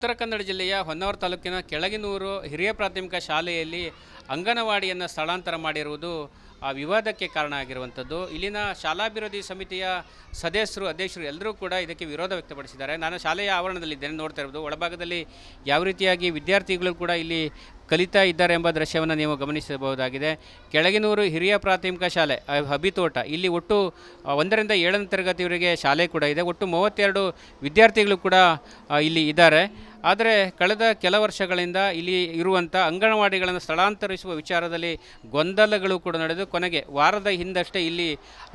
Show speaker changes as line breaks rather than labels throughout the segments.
ಉತ್ತರ ಕನ್ನಡ ಜಿಲ್ಲೆಯ ಹೊನ್ನಾವರ ತಾಲೂಕಿನ ಕೆಳಗಿನೂರು ಹಿರಿಯ ಪ್ರಾಥಮಿಕ ಶಾಲೆಯಲ್ಲಿ ಅಂಗನವಾಡಿಯನ್ನು ಸ್ಥಳಾಂತರ ಮಾಡಿರುವುದು ವಿವಾದಕ್ಕೆ ಕಾರಣ ಆಗಿರುವಂಥದ್ದು. ಇಲ್ಲಿನ ಶಾಲಾಭಿವೃದ್ಧಿ ಸಮಿತಿಯ ಅಧ್ಯಕ್ಷರು ಎಲ್ಲರೂ ಕೂಡ ಇದಕ್ಕೆ ವಿರೋಧ ವ್ಯಕ್ತಪಡಿಸಿದ್ದಾರೆ. ನಾನು ಶಾಲೆಯ ಆವರಣದಲ್ಲಿದ್ದೇನೆ, ನೋಡ್ತಾ ಇರೋದು ಒಳಭಾಗದಲ್ಲಿ ಯಾವ ರೀತಿಯಾಗಿ ವಿದ್ಯಾರ್ಥಿಗಳು ಕೂಡ ಇಲ್ಲಿ ಕಲಿತಾ ಇದ್ದಾರೆ ಎಂಬ ದೃಶ್ಯವನ್ನು ನೀವು ಗಮನಿಸಬಹುದಾಗಿದೆ. ಕೆಳಗಿನೂರು ಹಿರಿಯ ಪ್ರಾಥಮಿಕ ಶಾಲೆ ಹಬಿತೋಟ, ಇಲ್ಲಿ ಒಟ್ಟು 1ರಿಂದ 7ನೇ ತರಗತಿಯವರೆಗೆ ಶಾಲೆ ಕೂಡ ಇದೆ. ಒಟ್ಟು 32 ವಿದ್ಯಾರ್ಥಿಗಳು ಕೂಡ ಇಲ್ಲಿ ಇದ್ದಾರೆ. ಆದರೆ ಕಳೆದ ಕೆಲ ವರ್ಷಗಳಿಂದ ಇಲ್ಲಿ ಇರುವಂಥ ಅಂಗನವಾಡಿಗಳನ್ನು ಸ್ಥಳಾಂತರಿಸುವ ವಿಚಾರದಲ್ಲಿ ಗೊಂದಲಗಳು ಕೂಡ ನಡೆದು ಕೊನೆಗೆ ವಾರದ ಹಿಂದಷ್ಟೇ ಇಲ್ಲಿ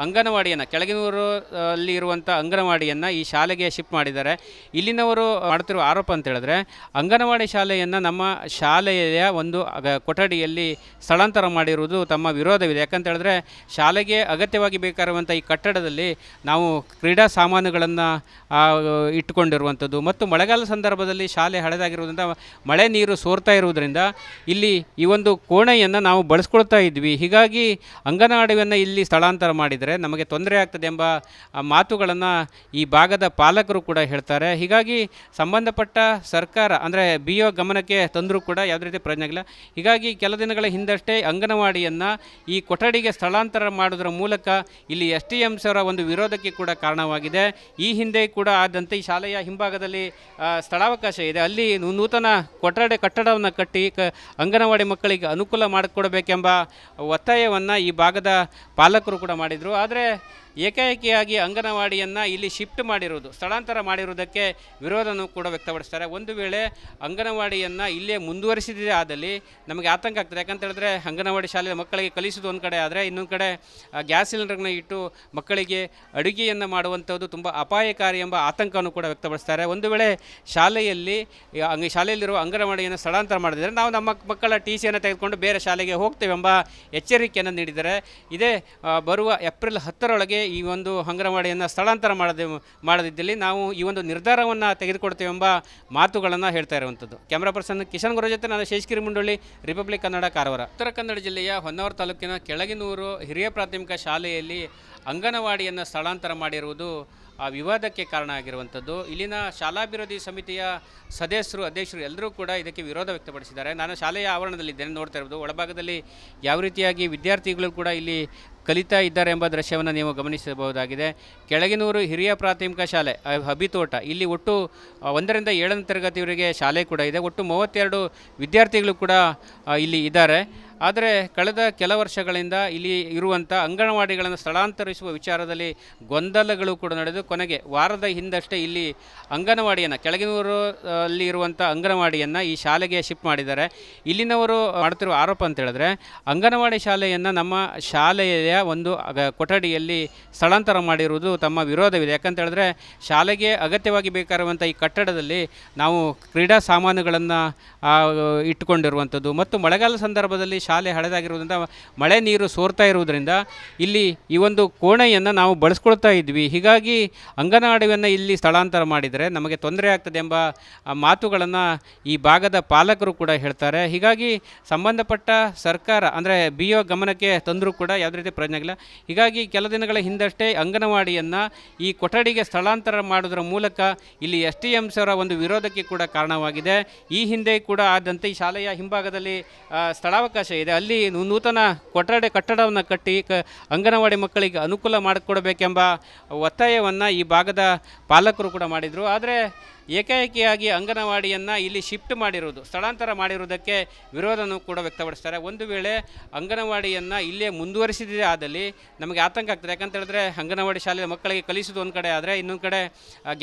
ಅಂಗನವಾಡಿಯನ್ನು ಕೆಳಗಿನೂರು ಅಲ್ಲಿ ಇರುವಂಥ ಅಂಗನವಾಡಿಯನ್ನು ಈ ಶಾಲೆಗೆ ಶಿಫ್ಟ್ ಮಾಡಿದ್ದಾರೆ. ಇಲ್ಲಿನವರು ಮಾಡ್ತಿರುವ ಆರೋಪ ಅಂತ ಹೇಳಿದ್ರೆ ಅಂಗನವಾಡಿ ಶಾಲೆಯನ್ನು ನಮ್ಮ ಶಾಲೆಯ ಒಂದು ಕೊಠಡಿಯಲ್ಲಿ ಸ್ಥಳಾಂತರ ಮಾಡಿರುವುದು ತಮ್ಮ ವಿರೋಧವಿದೆ. ಯಾಕಂತ ಹೇಳಿದ್ರೆ ಶಾಲೆಗೆ ಅಗತ್ಯವಾಗಿ ಬೇಕಾಗಿರುವಂಥ ಈ ಕಟ್ಟಡದಲ್ಲಿ ನಾವು ಕ್ರೀಡಾ ಸಾಮಾನುಗಳನ್ನು ಇಟ್ಟುಕೊಂಡಿರುವಂಥದ್ದು ಮತ್ತು ಮಳೆಗಾಲ ಸಂದರ್ಭದಲ್ಲಿ ಶಾಲೆ ಹಳೆದಾಗಿರುವುದರಿಂದ ಮಳೆ ನೀರು ಸೋರ್ತಾ ಇರುವುದರಿಂದ ಇಲ್ಲಿ ಈ ಒಂದು ಕೋಣೆಯನ್ನು ನಾವು ಬಳಸ್ಕೊಳ್ತಾ ಇದ್ವಿ. ಹೀಗಾಗಿ ಅಂಗನವಾಡಿಯನ್ನು ಇಲ್ಲಿ ಸ್ಥಳಾಂತರ ಮಾಡಿದರೆ ನಮಗೆ ತೊಂದರೆ ಆಗ್ತದೆ ಎಂಬ ಮಾತುಗಳನ್ನು ಈ ಭಾಗದ ಪಾಲಕರು ಕೂಡ ಹೇಳ್ತಾರೆ. ಹೀಗಾಗಿ ಸಂಬಂಧಪಟ್ಟ ಸರ್ಕಾರ ಅಂದರೆ BO ಗಮನಕ್ಕೆ ತಂದರೂ ಕೂಡ ಯಾವುದೇ ರೀತಿ ಪ್ರಯೋಜನ ಆಗಿಲ್ಲ. ಹೀಗಾಗಿ ಕೆಲ ದಿನಗಳ ಹಿಂದಷ್ಟೇ ಅಂಗನವಾಡಿಯನ್ನು ಈ ಕೊಠಡಿಗೆ ಸ್ಥಳಾಂತರ ಮಾಡೋದ್ರ ಮೂಲಕ ಇಲ್ಲಿ STMs ಅವರ ಒಂದು ವಿರೋಧಕ್ಕೆ ಕೂಡ ಕಾರಣವಾಗಿದೆ. ಈ ಹಿಂದೆ ಕೂಡ ಆದಂತೆ ಈ ಶಾಲೆಯ ಹಿಂಭಾಗದಲ್ಲಿ ಸ್ಥಳಾವಕಾಶ ಇದೆ, ಅಲ್ಲಿ ನೂತನ ಕಟ್ಟಡವನ್ನು ಕಟ್ಟಿ ಅಂಗನವಾಡಿ ಮಕ್ಕಳಿಗೆ ಅನುಕೂಲ ಮಾಡಿಕೊಡಬೇಕೆಂಬ ಒತ್ತಾಯವನ್ನು ಈ ಭಾಗದ ಪಾಲಕರು ಕೂಡ ಮಾಡಿದರು. ಆದರೆ ಏಕಾಏಕಿಯಾಗಿ ಅಂಗನವಾಡಿಯನ್ನು ಇಲ್ಲಿ ಶಿಫ್ಟ್ ಮಾಡಿರುವುದು, ಸ್ಥಳಾಂತರ ಮಾಡಿರುವುದಕ್ಕೆ ವಿರೋಧನೂ ಕೂಡ ವ್ಯಕ್ತಪಡಿಸ್ತಾರೆ. ಒಂದು ವೇಳೆ ಅಂಗನವಾಡಿಯನ್ನು ಇಲ್ಲೇ ಮುಂದುವರಿಸಿದೆ ಆದಲ್ಲಿ ನಮಗೆ ಆತಂಕ ಆಗ್ತದೆ. ಯಾಕಂತ ಹೇಳಿದ್ರೆ ಅಂಗನವಾಡಿ ಶಾಲೆಯ ಮಕ್ಕಳಿಗೆ ಕಲಿಸೋದು ಒಂದು ಕಡೆ ಆದರೆ ಇನ್ನೊಂದು ಕಡೆ ಗ್ಯಾಸ್ ಸಿಲಿಂಡರ್ನ ಇಟ್ಟು ಮಕ್ಕಳಿಗೆ ಅಡುಗೆಯನ್ನು ಮಾಡುವಂಥದ್ದು ತುಂಬ ಅಪಾಯಕಾರಿ ಎಂಬ ಆತಂಕವನ್ನು ಕೂಡ ವ್ಯಕ್ತಪಡಿಸ್ತಾರೆ. ಒಂದು ವೇಳೆ ಶಾಲೆಯಲ್ಲಿರುವ ಅಂಗನವಾಡಿಯನ್ನು ಸ್ಥಳಾಂತರ ಮಾಡಿದರೆ ನಾವು ನಮ್ಮ ಮಕ್ಕಳ TCಯನ್ನು ತೆಗೆದುಕೊಂಡು ಬೇರೆ ಶಾಲೆಗೆ ಹೋಗ್ತೇವೆಂಬ ಎಚ್ಚರಿಕೆಯನ್ನು ನೀಡಿದ್ದಾರೆ. ಇದೇ ಬರುವ ಏಪ್ರಿಲ್ 10ರೊಳಗೆ ಈ ಒಂದು ಅಂಗನವಾಡಿಯನ್ನು ಸ್ಥಳಾಂತರ ಮಾಡದಿದ್ದಲ್ಲಿ ನಾವು ಈ ಒಂದು ನಿರ್ಧಾರವನ್ನು ತೆಗೆದುಕೊಡ್ತೇವೆಂಬ ಮಾತುಗಳನ್ನು ಹೇಳ್ತಾ ಇರುವಂಥದ್ದು. ಕ್ಯಾಮ್ರಾ ಪರ್ಸನ್ ಕಿಶನ್ ಗುರು ಜೊತೆ ನಾನು ಶೇಷಗಿರಿ ಮುಂಡೊಳ್ಳಿ, ರಿಪಬ್ಲಿಕ್ ಕನ್ನಡ, ಕಾರವಾರ. ಉತ್ತರ ಕನ್ನಡ ಜಿಲ್ಲೆಯ ಹೊನ್ನಾವರ ತಾಲೂಕಿನ ಕೆಳಗಿನೂರು ಹಿರಿಯ ಪ್ರಾಥಮಿಕ ಶಾಲೆಯಲ್ಲಿ ಅಂಗನವಾಡಿಯನ್ನು ಸ್ಥಳಾಂತರ ಮಾಡಿರುವುದು ವಿವಾದಕ್ಕೆ ಕಾರಣ ಆಗಿರುವಂಥದ್ದು. ಇಲ್ಲಿನ ಶಾಲಾಭಿವೃದ್ಧಿ ಸಮಿತಿಯ ಅಧ್ಯಕ್ಷರು ಎಲ್ಲರೂ ಕೂಡ ಇದಕ್ಕೆ ವಿರೋಧ ವ್ಯಕ್ತಪಡಿಸಿದ್ದಾರೆ. ನಾನು ಶಾಲೆಯ ಆವರಣದಲ್ಲಿದ್ದೇನೆ, ನೋಡ್ತಾ ಇರೋದು ಒಳಭಾಗದಲ್ಲಿ ಯಾವ ರೀತಿಯಾಗಿ ವಿದ್ಯಾರ್ಥಿಗಳು ಕೂಡ ಇಲ್ಲಿ ಕಲಿತಾ ಇದ್ದಾರೆ ಎಂಬ ದೃಶ್ಯವನ್ನು ನೀವು ಗಮನಿಸಬಹುದಾಗಿದೆ. ಕೆಳಗಿನೂರು ಹಿರಿಯ ಪ್ರಾಥಮಿಕ ಶಾಲೆ ಹಬಿತೋಟ, ಇಲ್ಲಿ ಒಟ್ಟು 1ರಿಂದ 7ನೇ ತರಗತಿಯವರೆಗೆ ಶಾಲೆ ಕೂಡ ಇದೆ. ಒಟ್ಟು 32 ವಿದ್ಯಾರ್ಥಿಗಳು ಕೂಡ ಇಲ್ಲಿ ಇದ್ದಾರೆ. ಆದರೆ ಕಳೆದ ಕೆಲ ವರ್ಷಗಳಿಂದ ಇಲ್ಲಿ ಇರುವಂಥ ಅಂಗನವಾಡಿಗಳನ್ನು ಸ್ಥಳಾಂತರಿಸುವ ವಿಚಾರದಲ್ಲಿ ಗೊಂದಲಗಳು ಕೂಡ ನಡೆದು ಕೊನೆಗೆ ವಾರದ ಹಿಂದಷ್ಟೇ ಇಲ್ಲಿ ಅಂಗನವಾಡಿಯನ್ನು ಕೆಳಗಿನೂರು ಅಲ್ಲಿ ಇರುವಂಥ ಅಂಗನವಾಡಿಯನ್ನು ಈ ಶಾಲೆಗೆ ಶಿಫ್ಟ್ ಮಾಡಿದ್ದಾರೆ. ಇಲ್ಲಿನವರು ಮಾಡ್ತಿರುವ ಆರೋಪ ಅಂತ ಹೇಳಿದ್ರೆ ಅಂಗನವಾಡಿ ಶಾಲೆಯನ್ನು ನಮ್ಮ ಶಾಲೆಯ ಒಂದು ಕೊಠಡಿಯಲ್ಲಿ ಸ್ಥಳಾಂತರ ಮಾಡಿರುವುದು ತಮ್ಮ ವಿರೋಧವಿದೆ. ಯಾಕಂತ ಹೇಳಿದ್ರೆ ಶಾಲೆಗೆ ಅಗತ್ಯವಾಗಿ ಬೇಕಾಗಿರುವಂಥ ಈ ಕಟ್ಟಡದಲ್ಲಿ ನಾವು ಕ್ರೀಡಾ ಸಾಮಾನುಗಳನ್ನು ಇಟ್ಟುಕೊಂಡಿರುವಂಥದ್ದು ಮತ್ತು ಮಳೆಗಾಲ ಸಂದರ್ಭದಲ್ಲಿ ಶಾಲೆ ಹಳೆದಾಗಿರುವುದರಿಂದ ಮಳೆ ನೀರು ಸೋರ್ತಾ ಇರುವುದರಿಂದ ಇಲ್ಲಿ ಈ ಒಂದು ಕೋಣೆಯನ್ನು ನಾವು ಬಳಸ್ಕೊಳ್ತಾ ಇದ್ವಿ. ಹೀಗಾಗಿ ಅಂಗನವಾಡಿಯನ್ನು ಇಲ್ಲಿ ಸ್ಥಳಾಂತರ ಮಾಡಿದರೆ ನಮಗೆ ತೊಂದರೆ ಆಗ್ತದೆ ಎಂಬ ಮಾತುಗಳನ್ನು ಈ ಭಾಗದ ಪಾಲಕರು ಕೂಡ ಹೇಳ್ತಾರೆ. ಹೀಗಾಗಿ ಸಂಬಂಧಪಟ್ಟ ಸರ್ಕಾರ ಅಂದರೆ BO ಗಮನಕ್ಕೆ ತಂದರೂ ಕೂಡ ಯಾವುದೇ ರೀತಿ ಪ್ರಯೋಜನ ಆಗಿಲ್ಲ. ಹೀಗಾಗಿ ಕೆಲ ದಿನಗಳ ಹಿಂದಷ್ಟೇ ಅಂಗನವಾಡಿಯನ್ನು ಈ ಕೊಠಡಿಗೆ ಸ್ಥಳಾಂತರ ಮಾಡೋದ್ರ ಮೂಲಕ ಇಲ್ಲಿ STMs ಅವರ ಒಂದು ವಿರೋಧಕ್ಕೆ ಕೂಡ ಕಾರಣವಾಗಿದೆ. ಈ ಹಿಂದೆ ಕೂಡ ಆದಂತೆ ಈ ಶಾಲೆಯ ಹಿಂಭಾಗದಲ್ಲಿ ಸ್ಥಳಾವಕಾಶ ಇದೆ, ಅಲ್ಲಿ ನೂತನ ಕಟ್ಟಡವನ್ನು ಕಟ್ಟಿ ಅಂಗನವಾಡಿ ಮಕ್ಕಳಿಗೆ ಅನುಕೂಲ ಮಾಡಿಕೊಡಬೇಕೆಂಬ ಒತ್ತಾಯವನ್ನು ಈ ಭಾಗದ ಪಾಲಕರು ಕೂಡ ಮಾಡಿದರು. ಆದರೆ ಏಕಾಏಕಿಯಾಗಿ ಅಂಗನವಾಡಿಯನ್ನು ಇಲ್ಲಿ ಶಿಫ್ಟ್ ಮಾಡಿರುವುದು, ಸ್ಥಳಾಂತರ ಮಾಡಿರುವುದಕ್ಕೆ ವಿರೋಧನೂ ಕೂಡ ವ್ಯಕ್ತಪಡಿಸ್ತಾರೆ. ಒಂದು ವೇಳೆ ಅಂಗನವಾಡಿಯನ್ನು ಇಲ್ಲೇ ಮುಂದುವರಿಸಿದೆ ಆದಲ್ಲಿ ನಮಗೆ ಆತಂಕ ಆಗ್ತದೆ. ಯಾಕಂತ ಹೇಳಿದ್ರೆ ಅಂಗನವಾಡಿ ಶಾಲೆಯ ಮಕ್ಕಳಿಗೆ ಕಲಿಸೋದು ಒಂದು ಕಡೆ ಆದರೆ ಇನ್ನೊಂದು ಕಡೆ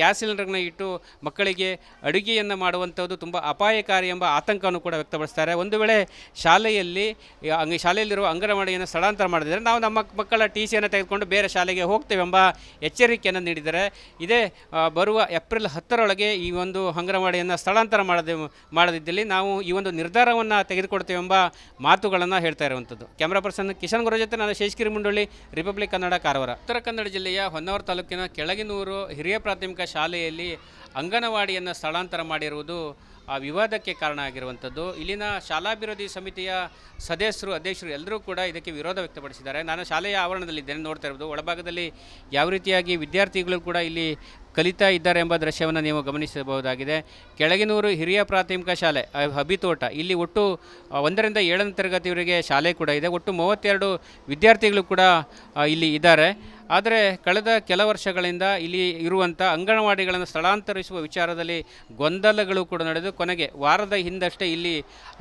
ಗ್ಯಾಸ್ ಸಿಲಿಂಡರ್ನ ಇಟ್ಟು ಮಕ್ಕಳಿಗೆ ಅಡುಗೆಯನ್ನು ಮಾಡುವಂಥದ್ದು ತುಂಬ ಅಪಾಯಕಾರಿ ಎಂಬ ಆತಂಕವನ್ನು ಕೂಡ ವ್ಯಕ್ತಪಡಿಸ್ತಾರೆ. ಒಂದು ವೇಳೆ ಶಾಲೆಯಲ್ಲಿರುವ ಅಂಗನವಾಡಿಯನ್ನು ಸ್ಥಳಾಂತರ ಮಾಡಿದರೆ ನಾವು ನಮ್ಮ ಮಕ್ಕಳ TCಯನ್ನು ತೆಗೆದುಕೊಂಡು ಬೇರೆ ಶಾಲೆಗೆ ಹೋಗ್ತೇವೆಂಬ ಎಚ್ಚರಿಕೆಯನ್ನು ನೀಡಿದ್ದಾರೆ. ಇದೇ ಬರುವ ಏಪ್ರಿಲ್ 10ರೊಳಗೆ ಈ ಒಂದು ಅಂಗನವಾಡಿಯನ್ನು ಸ್ಥಳಾಂತರ ಮಾಡದಿದ್ದಲ್ಲಿ ನಾವು ಈ ಒಂದು ನಿರ್ಧಾರವನ್ನು ತೆಗೆದುಕೊಡ್ತೇವೆಂಬ ಮಾತುಗಳನ್ನು ಹೇಳ್ತಾ ಇರುವಂಥದ್ದು. ಕ್ಯಾಮ್ರಾ ಪರ್ಸನ್ ಕಿಶನ್ ಗುರು ಜೊತೆ ನಾನು ಶೇಷಗಿರಿ ಮುಂಡೊಳ್ಳಿ, ರಿಪಬ್ಲಿಕ್ ಕನ್ನಡ, ಕಾರವಾರ. ಉತ್ತರ ಕನ್ನಡ ಜಿಲ್ಲೆಯ ಹೊನ್ನಾವರ ತಾಲೂಕಿನ ಕೆಳಗಿನೂರು ಹಿರಿಯ ಪ್ರಾಥಮಿಕ ಶಾಲೆಯಲ್ಲಿ ಅಂಗನವಾಡಿಯನ್ನು ಸ್ಥಳಾಂತರ ಮಾಡಿರುವುದು ವಿವಾದಕ್ಕೆ ಕಾರಣ ಆಗಿರುವಂಥದ್ದು. ಇಲ್ಲಿನ ಶಾಲಾಭಿವೃದ್ಧಿ ಸಮಿತಿಯ ಅಧ್ಯಕ್ಷರು ಎಲ್ಲರೂ ಕೂಡ ಇದಕ್ಕೆ ವಿರೋಧ ವ್ಯಕ್ತಪಡಿಸಿದ್ದಾರೆ. ನಾನು ಶಾಲೆಯ ಆವರಣದಲ್ಲಿದ್ದೇನೆ, ನೋಡ್ತಾ ಇರೋದು ಒಳಭಾಗದಲ್ಲಿ ಯಾವ ರೀತಿಯಾಗಿ ವಿದ್ಯಾರ್ಥಿಗಳು ಕೂಡ ಇಲ್ಲಿ ಕಲಿತಾ ಇದ್ದಾರೆ ಎಂಬ ದೃಶ್ಯವನ್ನು ನೀವು ಗಮನಿಸಬಹುದಾಗಿದೆ. ಕೆಳಗಿನೂರು ಹಿರಿಯ ಪ್ರಾಥಮಿಕ ಶಾಲೆ ಹಬಿತೋಟ ಇಲ್ಲಿ ಒಟ್ಟು 1ರಿಂದ 7ನೇ ತರಗತಿಯವರೆಗೆ ಶಾಲೆ ಕೂಡ ಇದೆ. ಒಟ್ಟು 32 ವಿದ್ಯಾರ್ಥಿಗಳು ಕೂಡ ಇಲ್ಲಿ ಇದ್ದಾರೆ. ಆದರೆ ಕಳೆದ ಕೆಲ ವರ್ಷಗಳಿಂದ ಇಲ್ಲಿ ಇರುವಂಥ ಅಂಗನವಾಡಿಗಳನ್ನು ಸ್ಥಳಾಂತರಿಸುವ ವಿಚಾರದಲ್ಲಿ ಗೊಂದಲಗಳು ಕೂಡ ನಡೆದು ಕೊನೆಗೆ ವಾರದ ಹಿಂದಷ್ಟೇ ಇಲ್ಲಿ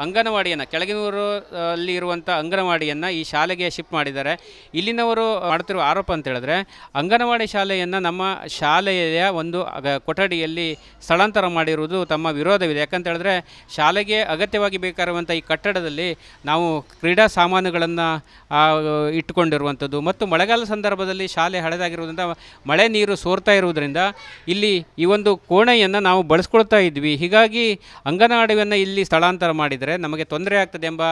ಅಂಗನವಾಡಿಯನ್ನು ಕೆಳಗಿನೂರು ಅಲ್ಲಿ ಇರುವಂಥ ಅಂಗನವಾಡಿಯನ್ನು ಈ ಶಾಲೆಗೆ ಶಿಫ್ಟ್ ಮಾಡಿದ್ದಾರೆ. ಇಲ್ಲಿನವರು ಮಾಡ್ತಿರುವ ಆರೋಪ ಅಂತ ಹೇಳಿದ್ರೆ ಅಂಗನವಾಡಿ ಶಾಲೆಯನ್ನು ನಮ್ಮ ಶಾಲೆಯ ಒಂದು ಕೊಠಡಿಯಲ್ಲಿ ಸ್ಥಳಾಂತರ ಮಾಡಿರುವುದು ತಮ್ಮ ವಿರೋಧವಿದೆ. ಯಾಕಂತ ಹೇಳಿದ್ರೆ ಶಾಲೆಗೆ ಅಗತ್ಯವಾಗಿ ಬೇಕಾಗಿರುವಂಥ ಈ ಕಟ್ಟಡದಲ್ಲಿ ನಾವು ಕ್ರೀಡಾ ಸಾಮಾನುಗಳನ್ನು ಇಟ್ಟುಕೊಂಡಿರುವಂಥದ್ದು ಮತ್ತು ಮಳೆಗಾಲ ಸಂದರ್ಭದಲ್ಲಿ ಶಾಲೆ ಹಳೆದಾಗಿರುವುದರಿಂದ ಮಳೆ ನೀರು ಸೋರ್ತಾ ಇರುವುದರಿಂದ ಇಲ್ಲಿ ಈ ಒಂದು ಕೋಣೆಯನ್ನು ನಾವು ಬಳಸ್ಕೊಳ್ತಾ ಇದ್ವಿ. ಹೀಗಾಗಿ ಅಂಗನವಾಡಿಯನ್ನು ಇಲ್ಲಿ ಸ್ಥಳಾಂತರ ಮಾಡಿದರೆ ನಮಗೆ ತೊಂದರೆ ಆಗ್ತದೆ ಎಂಬ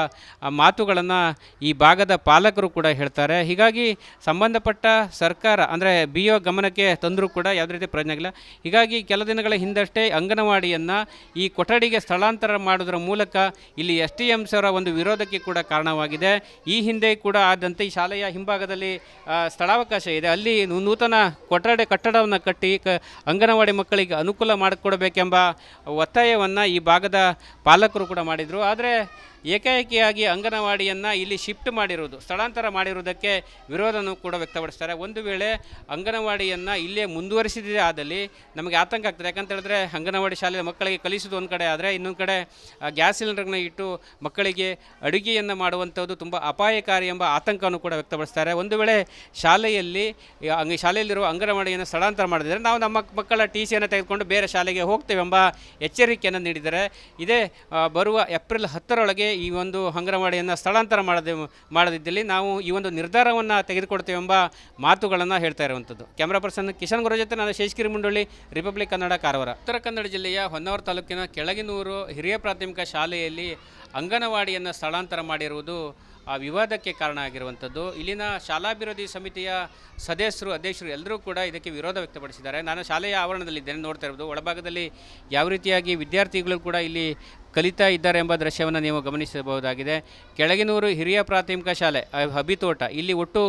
ಮಾತುಗಳನ್ನು ಈ ಭಾಗದ ಪಾಲಕರು ಕೂಡ ಹೇಳ್ತಾರೆ. ಹೀಗಾಗಿ ಸಂಬಂಧಪಟ್ಟ ಸರ್ಕಾರ ಅಂದರೆ BO ಗಮನಕ್ಕೆ ತಂದರೂ ಕೂಡ ಯಾವುದೇ ರೀತಿ ಪ್ರಯೋಜನ ಆಗಿಲ್ಲ. ಹೀಗಾಗಿ ಕೆಲ ದಿನಗಳ ಹಿಂದಷ್ಟೇ ಅಂಗನವಾಡಿಯನ್ನು ಈ ಕೊಠಡಿಗೆ ಸ್ಥಳಾಂತರ ಮಾಡೋದರ ಮೂಲಕ ಇಲ್ಲಿ STMs ಅವರ ಒಂದು ವಿರೋಧಕ್ಕೆ ಕೂಡ ಕಾರಣವಾಗಿದೆ. ಈ ಹಿಂದೆ ಕೂಡ ಆದಂತೆ ಈ ಶಾಲೆಯ ಹಿಂಭಾಗದಲ್ಲಿ ಸ್ಥಳಾವಕಾಶ ಇದೆ. ಅಲ್ಲಿ ನೂತನ ಕಟ್ಟಡವನ್ನು ಕಟ್ಟಿ ಅಂಗನವಾಡಿ ಮಕ್ಕಳಿಗೆ ಅನುಕೂಲ ಮಾಡಿಕೊಡಬೇಕೆಂಬ ಒತ್ತಾಯವನ್ನು ಈ ಭಾಗದ ಪಾಲಕರು ಕೂಡ ಮಾಡಿದರು. ಆದರೆ ಏಕಾಏಕಿಯಾಗಿ ಅಂಗನವಾಡಿಯನ್ನು ಇಲ್ಲಿ ಶಿಫ್ಟ್ ಮಾಡಿರುವುದು ಸ್ಥಳಾಂತರ ಮಾಡಿರುವುದಕ್ಕೆ ವಿರೋಧನೂ ಕೂಡ ವ್ಯಕ್ತಪಡಿಸ್ತಾರೆ. ಒಂದು ವೇಳೆ ಅಂಗನವಾಡಿಯನ್ನು ಇಲ್ಲೇ ಮುಂದುವರಿಸಿದೆ ಆದಲ್ಲಿ ನಮಗೆ ಆತಂಕ ಆಗ್ತದೆ. ಯಾಕಂತ ಹೇಳಿದ್ರೆ ಅಂಗನವಾಡಿ ಶಾಲೆಯ ಮಕ್ಕಳಿಗೆ ಕಲಿಸೋದು ಒಂದು ಕಡೆ ಆದರೆ ಇನ್ನೊಂದು ಕಡೆ ಗ್ಯಾಸ್ ಸಿಲಿಂಡರ್ನ ಇಟ್ಟು ಮಕ್ಕಳಿಗೆ ಅಡುಗೆಯನ್ನು ಮಾಡುವಂಥದ್ದು ತುಂಬ ಅಪಾಯಕಾರಿ ಎಂಬ ಆತಂಕವನ್ನು ಕೂಡ ವ್ಯಕ್ತಪಡಿಸ್ತಾರೆ. ಒಂದು ವೇಳೆ ಶಾಲೆಯಲ್ಲಿರುವ ಅಂಗನವಾಡಿಯನ್ನು ಸ್ಥಳಾಂತರ ಮಾಡಿದರೆ ನಾವು ನಮ್ಮ ಮಕ್ಕಳ TCಯನ್ನು ತೆಗೆದುಕೊಂಡು ಬೇರೆ ಶಾಲೆಗೆ ಹೋಗ್ತೇವೆ ಎಂಬ ಎಚ್ಚರಿಕೆಯನ್ನು ನೀಡಿದ್ದಾರೆ. ಇದೇ ಬರುವ ಏಪ್ರಿಲ್ 10ರೊಳಗೆ ಈ ಒಂದು ಅಂಗನವಾಡಿಯನ್ನು ಸ್ಥಳಾಂತರ ಮಾಡದಿದ್ದಲ್ಲಿ ನಾವು ಈ ಒಂದು ನಿರ್ಧಾರವನ್ನು ತೆಗೆದುಕೊಡ್ತೇವೆ ಎಂಬ ಮಾತುಗಳನ್ನು ಹೇಳ್ತಾ ಇರುವಂಥದ್ದು. ಕ್ಯಾಮ್ರಾ ಪರ್ಸನ್ ಕಿಶನ್ ಗುರು ಜೊತೆ ನಾನು ಶೇಷಗಿರಿ ಮುಂಡಳ್ಳಿ, ರಿಪಬ್ಲಿಕ್ ಕನ್ನಡ, ಕಾರವಾರ. ಉತ್ತರ ಕನ್ನಡ ಜಿಲ್ಲೆಯ ಹೊನ್ನಾವರ ತಾಲೂಕಿನ ಕೆಳಗಿನೂರು ಹಿರಿಯ ಪ್ರಾಥಮಿಕ ಶಾಲೆಯಲ್ಲಿ ಅಂಗನವಾಡಿಯನ್ನು ಸ್ಥಳಾಂತರ ಮಾಡಿರುವುದು ಆ ವಿವಾದಕ್ಕೆ ಕಾರಣ ಆಗಿರುವಂಥದ್ದು. ಇಲ್ಲಿನ ಶಾಲಾಭಿವೃದ್ಧಿ ಸಮಿತಿಯ ಅಧ್ಯಕ್ಷರು ಎಲ್ಲರೂ ಕೂಡ ಇದಕ್ಕೆ ವಿರೋಧ ವ್ಯಕ್ತಪಡಿಸಿದ್ದಾರೆ. ನಾನು ಶಾಲೆಯ ಆವರಣದಲ್ಲಿದ್ದೇನೆ, ನೋಡ್ತಾ ಇರ್ಬೋದು ಒಳಭಾಗದಲ್ಲಿ ಯಾವ ರೀತಿಯಾಗಿ ವಿದ್ಯಾರ್ಥಿಗಳು ಕೂಡ ಇಲ್ಲಿ ಕಲಿತಾ ಇದ್ದಾರೆ ಎಂಬ ದೃಶ್ಯವನ್ನು ನೀವು ಗಮನಿಸಬಹುದಾಗಿದೆ. ಕೆಳಗಿನೂರು ಹಿರಿಯ ಪ್ರಾಥಮಿಕ ಶಾಲೆ ಹಬಿತೋಟ ಇಲ್ಲಿ ಒಟ್ಟು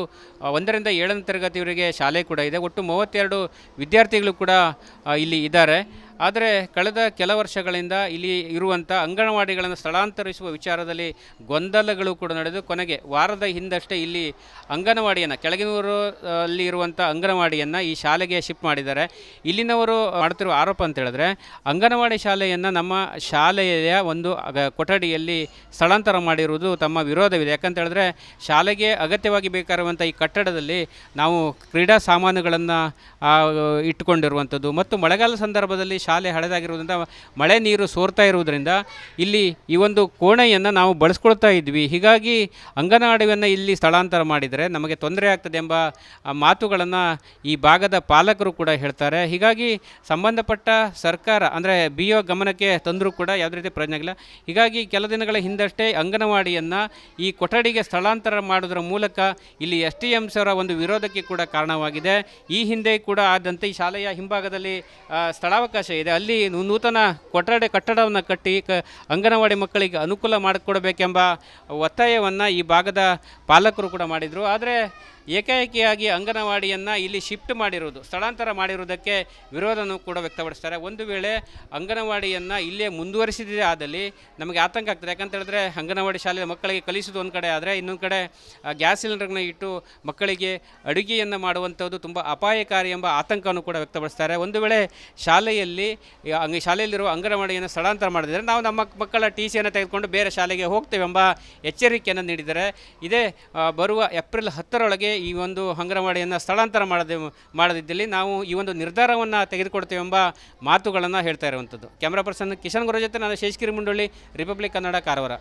1ರಿಂದ 7ನೇ ತರಗತಿಯವರೆಗೆ ಶಾಲೆ ಕೂಡ ಇದೆ. ಒಟ್ಟು 32 ವಿದ್ಯಾರ್ಥಿಗಳು ಕೂಡ ಇಲ್ಲಿ ಇದ್ದಾರೆ. ಆದರೆ ಕಳೆದ ಕೆಲ ವರ್ಷಗಳಿಂದ ಇಲ್ಲಿ ಇರುವಂಥ ಅಂಗನವಾಡಿಗಳನ್ನು ಸ್ಥಳಾಂತರಿಸುವ ವಿಚಾರದಲ್ಲಿ ಗೊಂದಲಗಳು ಕೂಡ ನಡೆದು ಕೊನೆಗೆ ವಾರದ ಹಿಂದಷ್ಟೇ ಇಲ್ಲಿ ಅಂಗನವಾಡಿಯನ್ನು ಕೆಳಗಿನೂರು ಅಲ್ಲಿ ಇರುವಂಥ ಅಂಗನವಾಡಿಯನ್ನು ಈ ಶಾಲೆಗೆ ಶಿಫ್ಟ್ ಮಾಡಿದ್ದಾರೆ. ಇಲ್ಲಿನವರು ಮಾಡ್ತಿರುವ ಆರೋಪ ಅಂತ ಹೇಳಿದ್ರೆ ಅಂಗನವಾಡಿ ಶಾಲೆಯನ್ನು ನಮ್ಮ ಶಾಲೆಯ ಒಂದು ಕೊಠಡಿಯಲ್ಲಿ ಸ್ಥಳಾಂತರ ಮಾಡಿರುವುದು ತಮ್ಮ ವಿರೋಧವಿದೆ. ಯಾಕಂತ ಹೇಳಿದ್ರೆ ಶಾಲೆಗೆ ಅಗತ್ಯವಾಗಿ ಬೇಕಾಗಿರುವಂಥ ಈ ಕಟ್ಟಡದಲ್ಲಿ ನಾವು ಕ್ರೀಡಾ ಸಾಮಾನುಗಳನ್ನು ಇಟ್ಟುಕೊಂಡಿರುವಂಥದ್ದು ಮತ್ತು ಮಳೆಗಾಲ ಸಂದರ್ಭದಲ್ಲಿ ಶಾಲೆ ಹಳೆದಾಗಿರುವುದರಿಂದ ಮಳೆ ನೀರು ಸೋರ್ತಾ ಇರುವುದರಿಂದ ಇಲ್ಲಿ ಈ ಒಂದು ಕೋಣೆಯನ್ನು ನಾವು ಬಳಸ್ಕೊಳ್ತಾ ಇದ್ವಿ. ಹೀಗಾಗಿ ಅಂಗನವಾಡಿಯನ್ನು ಇಲ್ಲಿ ಸ್ಥಳಾಂತರ ಮಾಡಿದರೆ ನಮಗೆ ತೊಂದರೆ ಆಗ್ತದೆ ಎಂಬ ಮಾತುಗಳನ್ನು ಈ ಭಾಗದ ಪಾಲಕರು ಕೂಡ ಹೇಳ್ತಾರೆ. ಹೀಗಾಗಿ ಸಂಬಂಧಪಟ್ಟ ಸರ್ಕಾರ ಅಂದರೆ BO ಗಮನಕ್ಕೆ ತಂದರೂ ಕೂಡ ಯಾವುದೇ ರೀತಿ ಪ್ರಯೋಜನ ಆಗಿಲ್ಲ. ಹೀಗಾಗಿ ಕೆಲ ದಿನಗಳ ಹಿಂದಷ್ಟೇ ಅಂಗನವಾಡಿಯನ್ನು ಈ ಕೊಠಡಿಗೆ ಸ್ಥಳಾಂತರ ಮಾಡೋದರ ಮೂಲಕ ಇಲ್ಲಿ STMs ಅವರ ಒಂದು ವಿರೋಧಕ್ಕೆ ಕೂಡ ಕಾರಣವಾಗಿದೆ. ಈ ಹಿಂದೆ ಕೂಡ ಆದಂತೆ ಈ ಶಾಲೆಯ ಹಿಂಭಾಗದಲ್ಲಿ ಸ್ಥಳಾವಕಾಶ ಇದೆ. ಅಲ್ಲಿ ನೂತನ ಕಟ್ಟಡವನ್ನು ಕಟ್ಟಿ ಅಂಗನವಾಡಿ ಮಕ್ಕಳಿಗೆ ಅನುಕೂಲ ಮಾಡಿಕೊಡಬೇಕೆಂಬ ಒತ್ತಾಯವನ್ನು ಈ ಭಾಗದ ಪಾಲಕರು ಕೂಡ ಮಾಡಿದರು. ಆದರೆ ಏಕಾಏಕಿಯಾಗಿ ಅಂಗನವಾಡಿಯನ್ನು ಇಲ್ಲಿ ಶಿಫ್ಟ್ ಮಾಡಿರುವುದು ಸ್ಥಳಾಂತರ ಮಾಡಿರುವುದಕ್ಕೆ ವಿರೋಧನೂ ಕೂಡ ವ್ಯಕ್ತಪಡಿಸ್ತಾರೆ. ಒಂದು ವೇಳೆ ಅಂಗನವಾಡಿಯನ್ನು ಇಲ್ಲೇ ಮುಂದುವರಿಸಿದೆ ಆದಲ್ಲಿ ನಮಗೆ ಆತಂಕ ಆಗ್ತದೆ. ಯಾಕಂತ ಹೇಳಿದ್ರೆ ಅಂಗನವಾಡಿ ಶಾಲೆಯ ಮಕ್ಕಳಿಗೆ ಕಲಿಸೋದು ಒಂದು ಕಡೆ ಆದರೆ ಇನ್ನೊಂದು ಕಡೆ ಗ್ಯಾಸ್ ಸಿಲಿಂಡರ್ನ ಇಟ್ಟು ಮಕ್ಕಳಿಗೆ ಅಡುಗೆಯನ್ನು ಮಾಡುವಂಥದ್ದು ತುಂಬ ಅಪಾಯಕಾರಿ ಎಂಬ ಆತಂಕವನ್ನು ಕೂಡ ವ್ಯಕ್ತಪಡಿಸ್ತಾರೆ. ಒಂದು ವೇಳೆ ಶಾಲೆಯಲ್ಲಿರುವ ಅಂಗನವಾಡಿಯನ್ನು ಸ್ಥಳಾಂತರ ಮಾಡಿದರೆ ನಾವು ನಮ್ಮ ಮಕ್ಕಳ TCಯನ್ನು ತೆಗೆದುಕೊಂಡು ಬೇರೆ ಶಾಲೆಗೆ ಹೋಗ್ತೇವೆ ಎಂಬ ಎಚ್ಚರಿಕೆಯನ್ನು ನೀಡಿದ್ದಾರೆ. ಇದೇ ಬರುವ ಏಪ್ರಿಲ್ 10ರೊಳಗೆ ಈ ಒಂದು ಅಂಗನವಾಡಿಯನ್ನು ಸ್ಥಳಾಂತರ ಮಾಡದಿದ್ದಲ್ಲಿ ನಾವು ಈ ಒಂದು ನಿರ್ಧಾರವನ್ನು ತೆಗೆದುಕೊಡ್ತೇವೆ ಎಂಬ ಮಾತುಗಳನ್ನು ಹೇಳ್ತಾ ಇರುವಂಥದ್ದು. ಕ್ಯಾಮ್ರಾ ಪರ್ಸನ್ ಕಿಶನ್ ಗುರು ಜೊತೆ ನಾನು ಶೇಷಗಿರಿ ಮುಂಡಳ್ಳಿ, ರಿಪಬ್ಲಿಕ್ ಕನ್ನಡ, ಕಾರವಾರ.